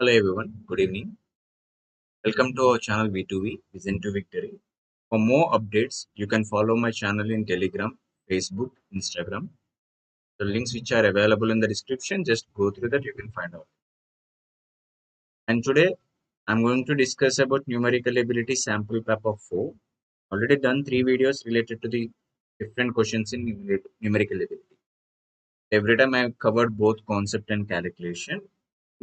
Hello everyone, good evening. Welcome to our channel V2V, Vision to Victory. For more updates, you can follow my channel in Telegram, Facebook, Instagram. The links which are available in the description, just go through that, you can find out. And today, I'm going to discuss about numerical ability sample paper 4. Already done 3 videos related to the different questions in numerical ability. Every time I've covered both concept and calculation.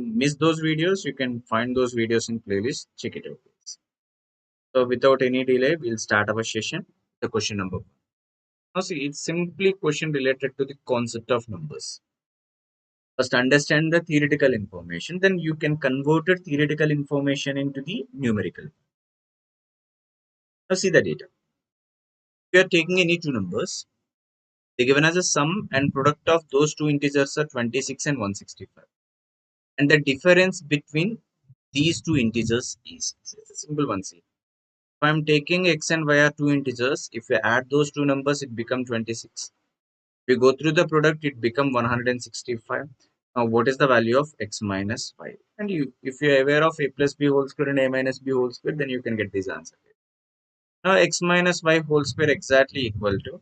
Miss those videos, you can find those videos in playlist, check it out. So without any delay, we'll start our session. The question number one. Now see, it's simply question related to the concept of numbers. First, understand the theoretical information, then you can convert the theoretical information into the numerical. Now see the data. We are taking any two numbers. They're given as a sum and product of those two integers are 26 and 165. And the difference between these two integers is, it's a simple one. See, if I'm taking x and y are two integers, if we add those two numbers, it becomes 26. We go through the product, it become 165. Now what is the value of x minus 5? And you, if you are aware of a plus b whole square and a minus b whole square, then you can get this answer. Now x minus y whole square exactly equal to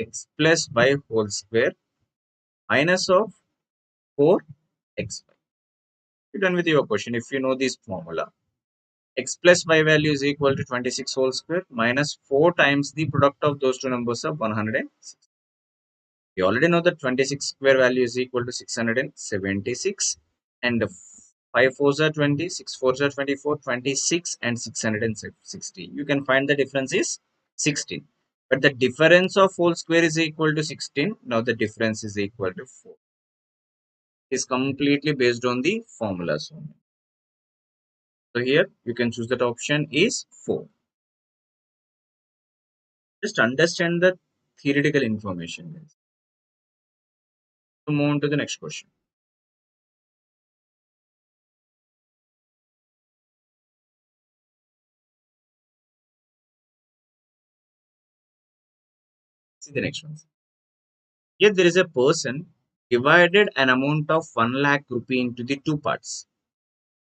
x plus y whole square minus of 4x. You're done with your question. If you know this formula, x plus y value is equal to 26 whole square minus 4 times the product of those two numbers of 106. We already know that 26 square value is equal to 676 and 5 fours are 20, 6 fours are 24, 26 and 660. You can find the difference is 16. But the difference of whole square is equal to 16. Now the difference is equal to 4. It is completely based on the formulas only. So here you can choose that option is 4. Just understand the theoretical information. So move on to the next question. See the next one. Here there is a person divided an amount of 1 lakh rupee into the two parts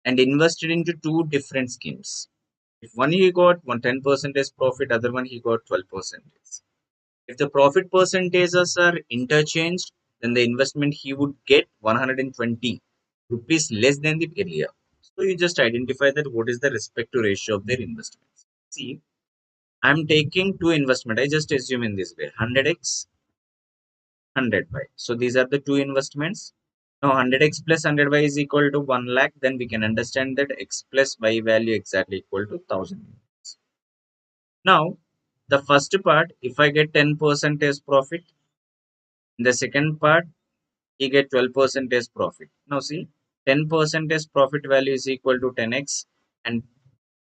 and invested into two different schemes. If one he got 10% profit, other one he got 12%. If the profit percentages are interchanged, then the investment he would get 120 rupees less than the earlier. So you just identify that what is the respective ratio of their investments. See, I'm taking two investment. I just assume in this way 100x, 100y. So these are the two investments. Now 100x plus 100y is equal to 1 lakh. Then we can understand that x plus y value exactly equal to 1000. Now the first part, if I get 10% as profit, in the second part, he get 12% as profit. Now see, 10% as profit value is equal to 10x and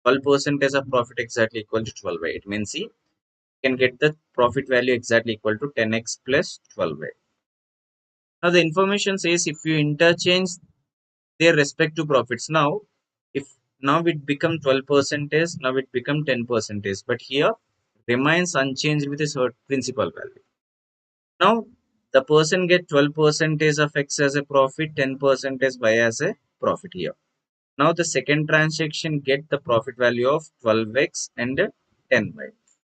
12% as a profit exactly equal to 12y. It means see, you can get the profit value exactly equal to 10x plus 12y. Now the information says if you interchange their respective profits, now if now it become 12%, now it become 10%, but here remains unchanged with its principal value. Now the person get 12% of x as a profit, 10% y as a profit here. Now the second transaction get the profit value of 12x and 10y.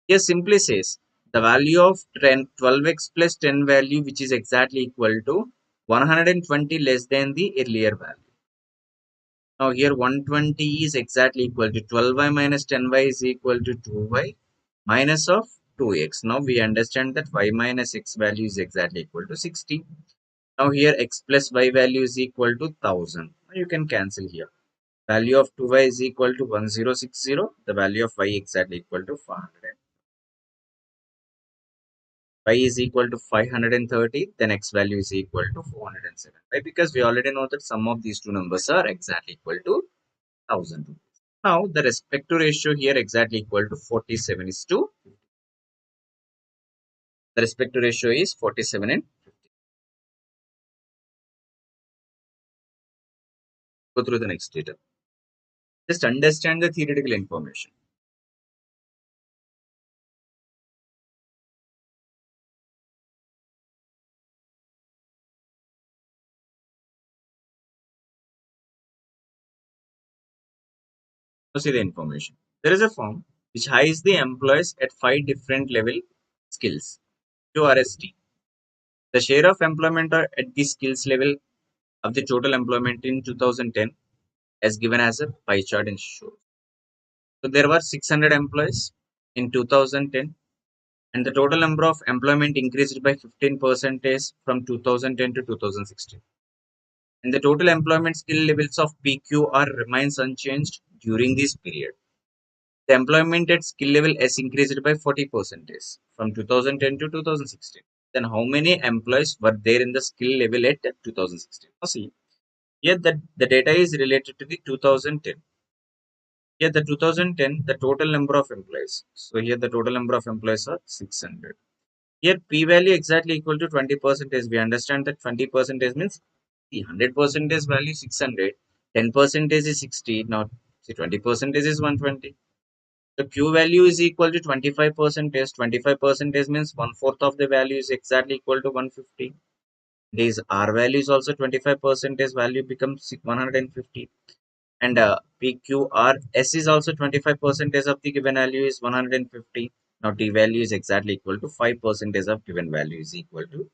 Here simply says the value of 12x plus 10 value, which is exactly equal to 120 less than the earlier value. Now here 120 is exactly equal to 12y minus 10y is equal to 2y minus of 2x. Now we understand that y minus x value is exactly equal to 60. Now here x plus y value is equal to 1000. You can cancel here. Value of 2y is equal to 1060. The value of y exactly equal to 400. Y is equal to 530. Then x value is equal to 407. Why? Because we already know that sum of these two numbers are exactly equal to 1000. Now the respective ratio here exactly equal to 47 is to the respective ratio is 47 and 50. Go through the next data. Just understand the theoretical information. Now see the information. There is a form which hides the employees at 5 different level skills. QRST. The share of employment at the skills level of the total employment in 2010 as given as a pie chart in show. So there were 600 employees in 2010 and the total number of employment increased by 15% from 2010 to 2016. And the total employment skill levels of PQR remains unchanged during this period. The employment at skill level has increased by 40% from 2010 to 2016. Then how many employees were there in the skill level at 2016? Now see, here the data is related to the 2010. Here the 2010, the total number of employees. So here the total number of employees are 600. Here p-value exactly equal to 20%. We understand that 20% means the 100% value 600, 10% is 60. Now see 20% is 120. The Q value is equal to 25%. 25% means one fourth of the value is exactly equal to 150. This R value is also 25% value becomes 150. And PQRS is also 25% of the given value is 150. Now T value is exactly equal to 5% of given value is equal to.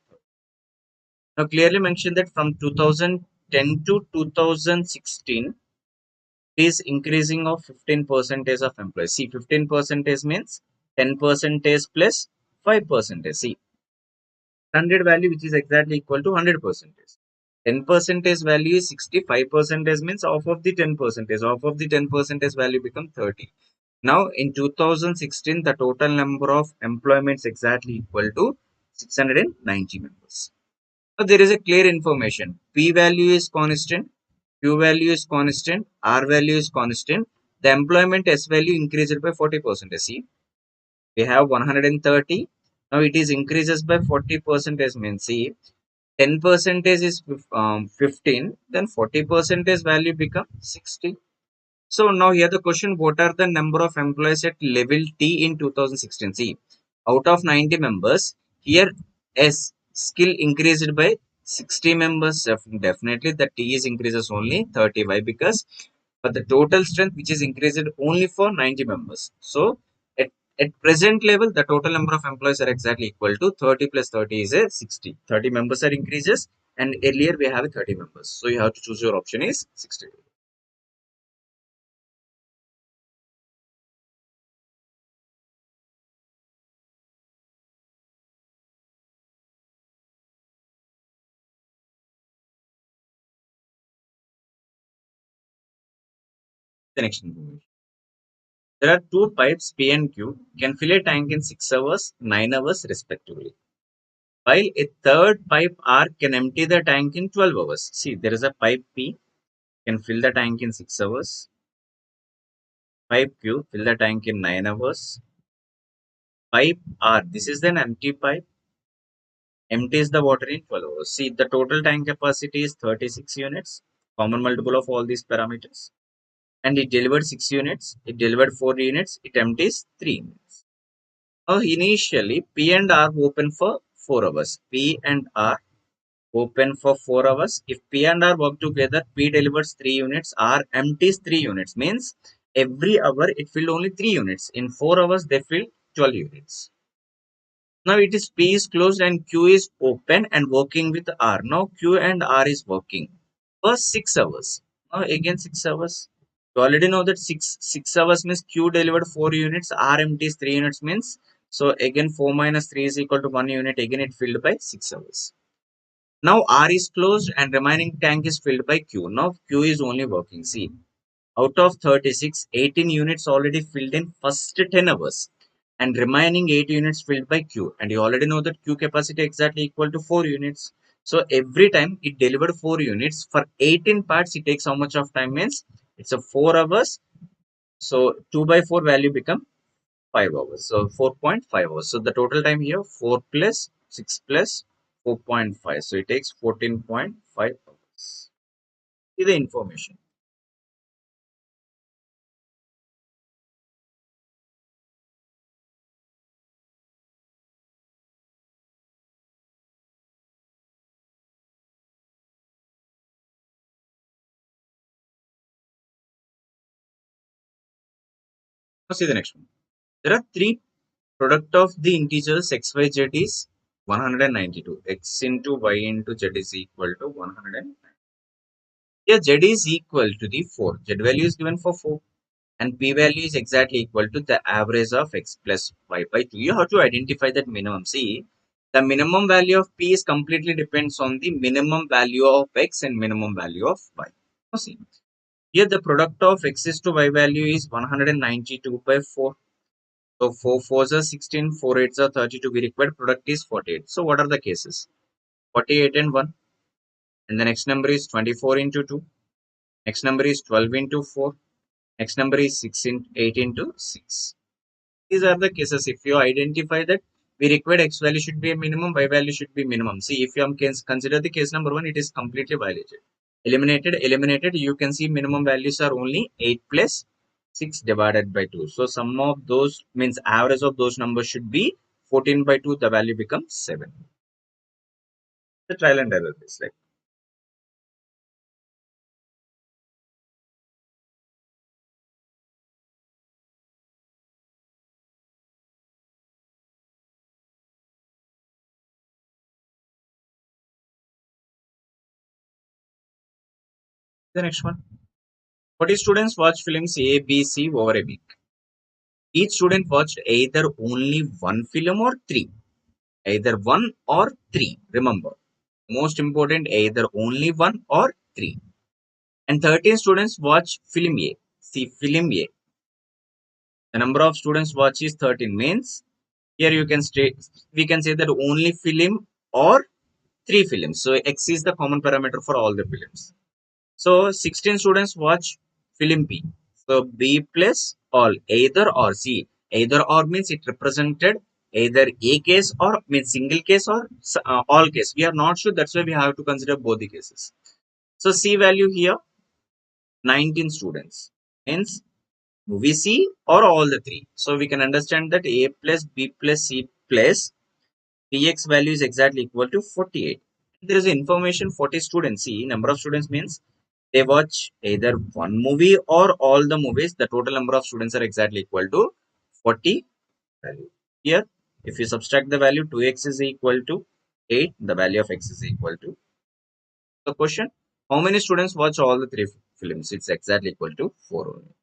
Now clearly mentioned that from 2010 to 2016 is increasing of 15% of employees. See 15% means 10% plus 5%. See 100 value which is exactly equal to 100%. 10% value is 65% means off of the 10%. Off of the 10% value become 30. Now in 2016 the total number of employments exactly equal to 690 members. Now there is a clear information. P value is constant, Q value is constant, R value is constant. The employment S value increased by 40%. See, we have 130. Now it is increases by 40% means see 10% is 15, then 40% value become 60. So now here the question, what are the number of employees at level T in 2016? See, out of 90 members, here S skill increased by 60 members. Definitely the T is increases only 30. Why? Because but the total strength which is increased only for 90 members. So at present level, the total number of employees are exactly equal to 30 plus 30 is a 60. 30 members are increases and earlier we have 30 members. So you have to choose your option is 60. The next information. There are two pipes P and Q can fill a tank in 6 hours, 9 hours respectively. While a third pipe R can empty the tank in 12 hours. See, there is a pipe P can fill the tank in 6 hours. Pipe Q fill the tank in 9 hours. Pipe R, this is an empty pipe, empties the water in 12 hours. See, the total tank capacity is 36 units, common multiple of all these parameters. And it delivered 6 units, it delivered 4 units, it empties 3 units. Now, initially, P and R open for 4 hours. P and R open for 4 hours. If P and R work together, P delivers 3 units, R empties 3 units. Means every hour it filled only 3 units. In 4 hours, they filled 12 units. Now it is P is closed and Q is open and working with R. Now Q and R is working for 6 hours. Now again 6 hours. You already know that 6 hours means Q delivered 4 units, R empties 3 units means. So again 4 minus 3 is equal to 1 unit. Again it filled by 6 hours. Now R is closed and remaining tank is filled by Q. Now Q is only working. See, out of 36, 18 units already filled in first 10 hours and remaining 8 units filled by Q. And you already know that Q capacity exactly equal to 4 units. So every time it delivered 4 units for 18 parts, it takes how much of time means it's a 4 hours. So 2 by 4 value become 5 hours. So 4.5 hours. So the total time here 4 plus 6 plus 4.5. So it takes 14.5 hours. See the information. Now see the next one. There are three product of the integers x, y, z is 192. X into y into z is equal to 190. Here z is equal to the 4. Z value is given for 4. And p value is exactly equal to the average of x plus y by 2. You have to identify that minimum. See, the minimum value of p is completely depends on the minimum value of x and minimum value of y. Now see, here the product of x is to y value is 192 by 4. So 4 4s are 16, 4 8s are 32. We required product is 48. So what are the cases? 48 and 1. And the next number is 24 into 2. Next number is 12 into 4. Next number is 8 into 6. These are the cases. If you identify that we required x value should be a minimum, y value should be minimum. See, if you consider the case number 1, it is completely violated. Eliminated, you can see minimum values are only 8 plus 6 divided by 2. So, sum of those means average of those numbers should be 14 by 2, the value becomes 7. The trial and error is like the next one. 40 students watch films A, B, C over a week. Each student watched either only one film or three. Either one or three. Remember, most important, either only one or three. And 13 students watch film A. See, film A. The number of students watch is 13 means here you can we can say that only film or three films. So X is the common parameter for all the films. So 16 students watch film B. So B plus all, either or. See, either or means it represented either a case or means single case or all case. We are not sure. That's why we have to consider both the cases. So C value here 19 students means movie C or all the three. So we can understand that A plus B plus C plus Px value is exactly equal to 48. There is information 40 students. See, number of students means they watch either one movie or all the movies. The total number of students are exactly equal to 40 value. Here, if you subtract the value, 2x is equal to 8. The value of x is equal to the question. How many students watch all the three films? It's exactly equal to 4 only.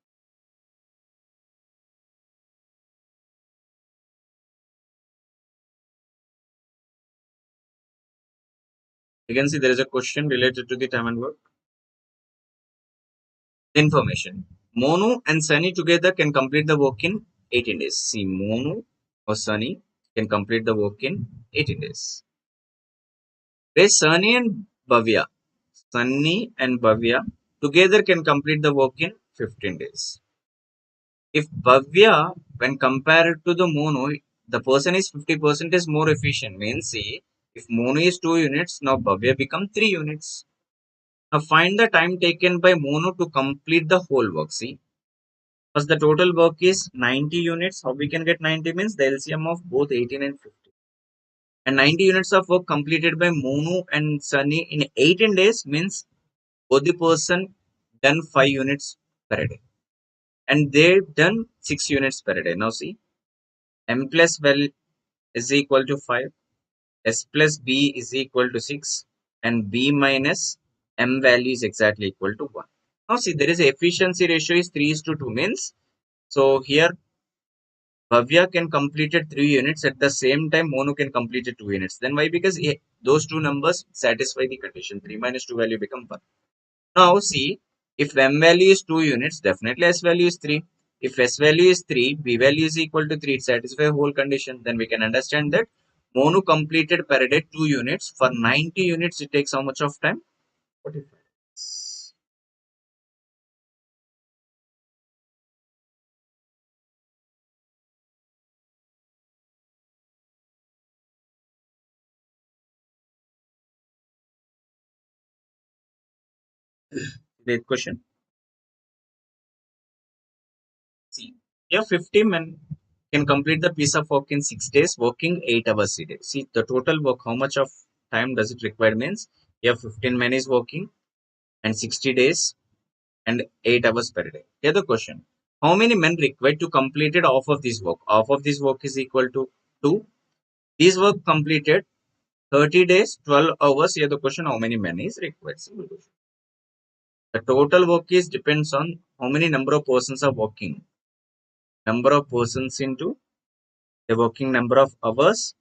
You can see there is a question related to the time and work. Information. Monu and Sunny together can complete the work in 18 days. See, Monu or Sunny can complete the work in 18 days. Whereas Sunny and Bhavya together can complete the work in 15 days. If Bhavya, when compared to the Monu, the person is 50% is more efficient. Means, see, if Monu is 2 units, now Bhavya become 3 units. Now find the time taken by Monu to complete the whole work. See, because the total work is 90 units. How we can get 90 means the LCM of both 18 and 50. And 90 units of work completed by Monu and Sunny in 18 days means both the person done 5 units per day. And they done 6 units per day. Now see, M plus well is equal to 5. S plus B is equal to 6. And B minus M value is exactly equal to 1. Now see, there is a efficiency ratio is 3 is to 2 means. So here Bhavya can complete it 3 units at the same time Monu can complete it 2 units. Then why? Because those two numbers satisfy the condition. 3 minus 2 value become 1. Now see, if M value is 2 units, definitely S value is 3. If S value is 3, B value is equal to 3, it satisfies whole condition. Then we can understand that Monu completed per day 2 units. For 90 units, it takes how much of time? 45. The question. See, here 50 men can complete the piece of work in 6 days, working 8 hours a day. See, the total work, how much of time does it require means here 15 men is working and 60 days and 8 hours per day. Here the question. How many men required to completed half of this work? Half of this work is equal to 2. This work completed 30 days, 12 hours. Here the question, how many men is required? Simple question. The total work is depends on how many number of persons are working. Number of persons into the working number of hours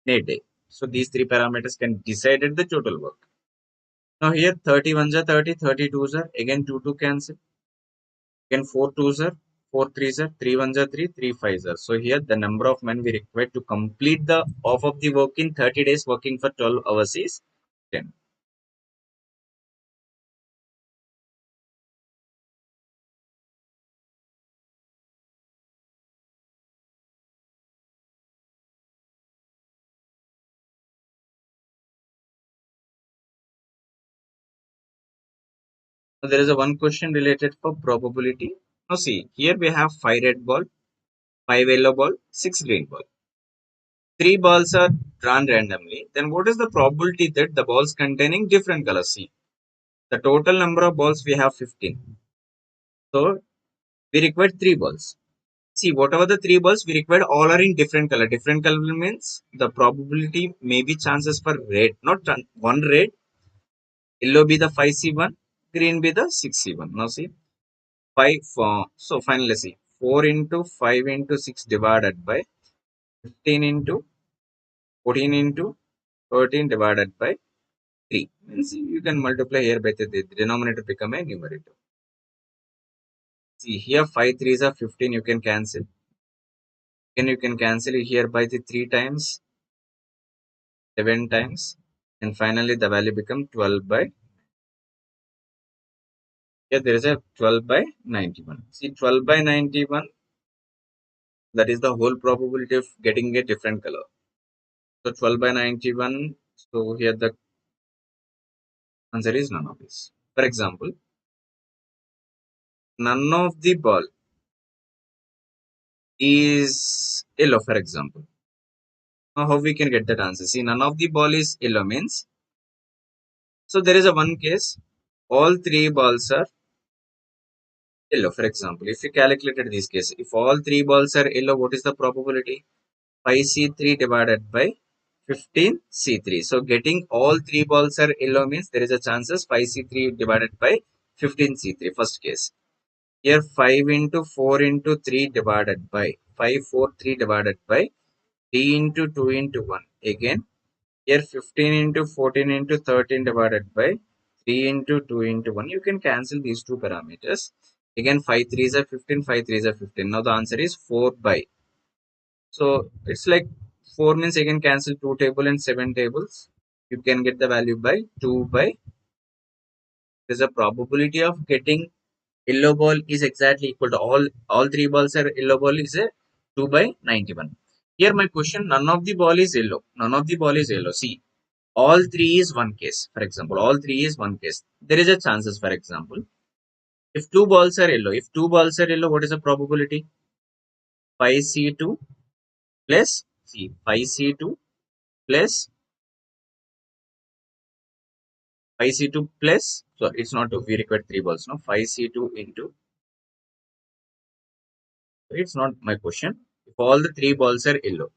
in a day. So these three parameters can decide the total work. Now here 31s are 30, 32s are again 2 to cancel. Again 4 twos are 4 threes are 3 ones are 3, 3 fives are. So here the number of men we require to complete the half of the work in 30 days working for 12 hours is 10. So there is a one question related for probability. Now see, here we have 5 red ball, 5 yellow ball, 6 green ball. 3 balls are drawn randomly. Then what is the probability that the balls containing different colors? See, the total number of balls we have 15. So we require 3 balls. See, whatever the 3 balls we required, all are in different color. Different color means the probability may be chances for red, not one red, yellow be the 5C1, green be the 6C1. Now see, 5, so finally see, 4 into 5 into 6 divided by 15 into 14 into 13 divided by 3. Means you can multiply here by the denominator become a numerator. See, here 5 threes are 15, you can cancel. Then you can cancel it here by the 3 times, 7 times, and finally the value become 12 by, here there is a 12 by 91. See, 12 by 91, that is the whole probability of getting a different color. So 12 by 91, so here the answer is none of this. For example, none of the ball is yellow, for example. Now how we can get that answer? See, none of the ball is yellow means, so there is a one case, all three balls are yellow. For example, if we calculated this case, if all three balls are yellow, what is the probability? 5C3 divided by 15C3. So getting all three balls are yellow means there is a chances 5C3 divided by 15C3. First case. Here 5 into 4 into 3 divided by 5, 4, 3 divided by 3 into 2 into 1. Again, here 15 into 14 into 13 divided by 3 into 2 into 1. You can cancel these two parameters. Again, 5 3s are 15, 5 3s are 15. Now the answer is 4 by. So it's like 4 means again cancel 2 table and 7 tables. You can get the value by 2 by. There's a probability of getting yellow ball is exactly equal to all three balls are yellow ball is a 2 by 91. Here my question, none of the ball is yellow. None of the ball is yellow. See, all three is one case. For example, all three is one case. There is a chances, for example, if two balls are yellow, what is the probability? 5C2 plus, see, 5C2 plus 5C2 plus, so it's not 2, we require 3 balls, no? 5C2 into, it's not my question. If all the 3 balls are yellow,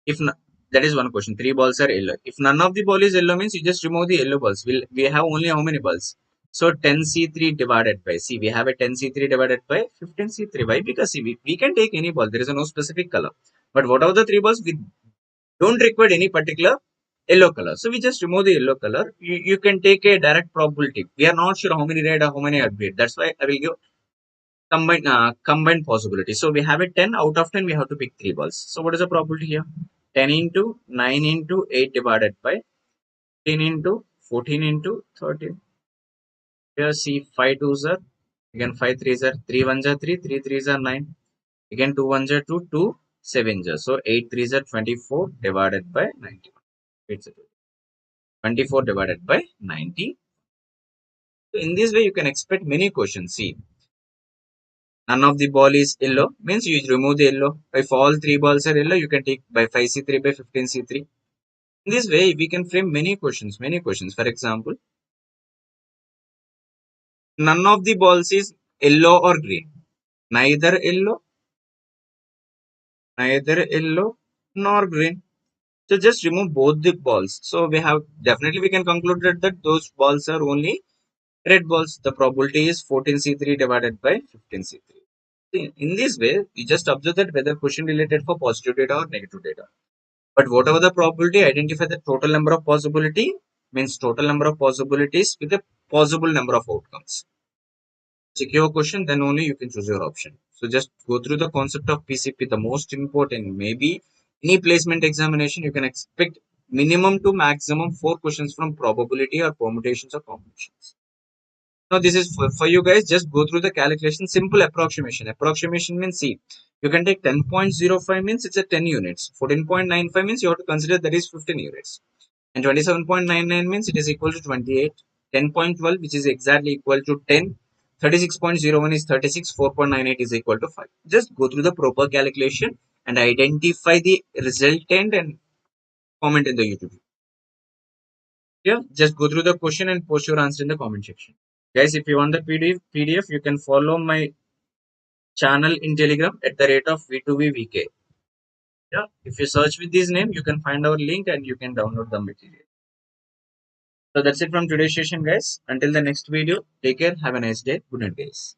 if not, that is one question, 3 balls are yellow. If none of the ball is yellow means you just remove the yellow balls. We have only how many balls? So 10C3 divided by, see, we have a 10C3 divided by 15C3. Why? Because see, we can take any ball. There is no specific color. But whatever the 3 balls, we don't require any particular yellow color. So we just remove the yellow color. You can take a direct probability. We are not sure how many red or how many are green. That's why I will give combined possibility. So we have a 10 out of 10. We have to pick 3 balls. So what is the probability here? 10 into 9 into 8 divided by 10 into 14 into 13. Here see 5 twos are, again 5 threes are, 3 ones are 3, 3 threes are 9. Again 2 ones are 2, 2 sevens are. So 8 threes are 24 divided by 91. It's 24 divided by 90. So in this way you can expect many questions. See, none of the ball is yellow means you remove the yellow. If all three balls are yellow, you can take by 5C3 by 15C3. In this way, we can frame many questions, many questions. For example, none of the balls is yellow or green. neither yellow nor green. So just remove both the balls. So we have definitely we can conclude that those balls are only red balls. The probability is 14C3 divided by 15C3. In this way, you just observe that whether question related for positive data or negative data. But whatever the probability, identify the total number of possibility means total number of possibilities with a possible number of outcomes. Check your question, then only you can choose your option. So just go through the concept of PCP, the most important. Maybe any placement examination, you can expect minimum to maximum 4 questions from probability or permutations or combinations. Now this is for you guys. Just go through the calculation. Simple approximation. Approximation means see, you can take 10.05 means it's a 10 units. 14.95 means you have to consider that is 15 units. And 27.99 means it is equal to 28. 10.12 which is exactly equal to 10. 36.01 is 36. 4.98 is equal to 5. Just go through the proper calculation and identify the resultant and comment in the YouTube. Yeah, just go through the question and post your answer in the comment section. Guys, if you want the PDF, you can follow my channel in Telegram at the rate of V2VVK. Yeah, if you search with this name, you can find our link and you can download the material. So that's it from today's session, guys. Until the next video, take care. Have a nice day. Good night, guys.